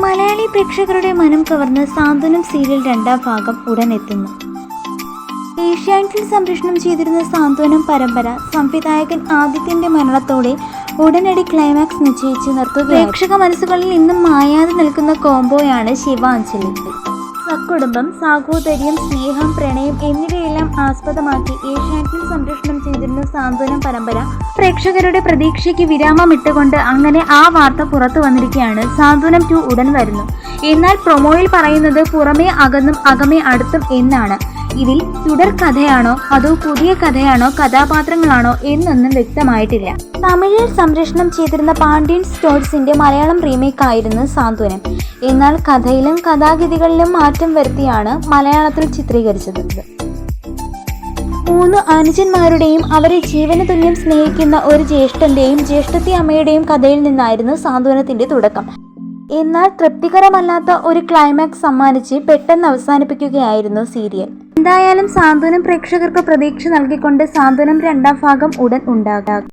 മലയാളി പ്രേക്ഷകരുടെ മനം കവർന്ന് സാന്ത്വനം സീരിയൽ രണ്ടാം ഭാഗം ഉടൻ എത്തുന്നു. ഏഷ്യാനെറ്റിൽ സംപ്രേഷണം ചെയ്തിരുന്ന സാന്ത്വനം പരമ്പര സംവിധായകൻ ആദിത്യന്റെ മരണത്തോടെ ഉടനടി ക്ലൈമാക്സ് നിശ്ചയിച്ച് നിർത്തുകയാണ്. പ്രേക്ഷക മനസ്സുകളിൽ ഇന്നും മായാതെ നിൽക്കുന്ന കോംബോയാണ് ശിവാഞ്ജലി. സക്കുടുംബം, സാഹോദര്യം, സ്നേഹം, പ്രണയം എന്നിവയെല്ലാം ആസ്പദമാക്കി ഏഷ്യാനെറ്റിൽ സംപ്രേഷണം ചെയ്തിരുന്ന സാന്ത്വനം പരമ്പര പ്രേക്ഷകരുടെ പ്രതീക്ഷയ്ക്ക് വിരാമമിട്ടുകൊണ്ട് അങ്ങനെ ആ വാർത്ത പുറത്തു വന്നിരിക്കുകയാണ്. സാന്ത്വനം 2 ഉടൻ വരുന്നു. എന്നാൽ പ്രൊമോയിൽ പറയുന്നത് പുറമേ അകന്നും അകമേ അടുത്തും എന്നാണ്. ഇതിൽ തുടർ കഥയാണോ അതോ പുതിയ കഥയാണോ കഥാപാത്രങ്ങളാണോ എന്നൊന്നും വ്യക്തമായിട്ടില്ല. തമിഴിൽ സംപ്രേഷണം ചെയ്തിരുന്ന പാണ്ഡ്യൻ സ്റ്റോഴ്സിന്റെ മലയാളം റീമേക്ക് ആയിരുന്നു സാന്ത്വനം. എന്നാൽ കഥയിലും കഥാഗതികളിലും മാറ്റം വരുത്തിയാണ് മലയാളത്തിൽ ചിത്രീകരിച്ചത്. 3 അനുജന്മാരുടെയും അവരെ ജീവന തുല്യം സ്നേഹിക്കുന്ന ഒരു ജ്യേഷ്ഠന്റെയും ജ്യേഷ്ഠത്തി അമ്മയുടെയും കഥയിൽ നിന്നായിരുന്നു സാന്ത്വനത്തിന്റെ തുടക്കം. എന്നാൽ തൃപ്തികരമല്ലാത്ത ഒരു ക്ലൈമാക്സ് സമ്മാനിച്ച് പെട്ടെന്ന് അവസാനിപ്പിക്കുകയായിരുന്നു സീരിയൽ. എന്തായാലും സാന്ത്വനം പ്രേക്ഷകർക്ക് പ്രതീക്ഷ നൽകിക്കൊണ്ട് സാന്ത്വനം രണ്ടാം ഭാഗം ഉടൻ ഉണ്ടാകും.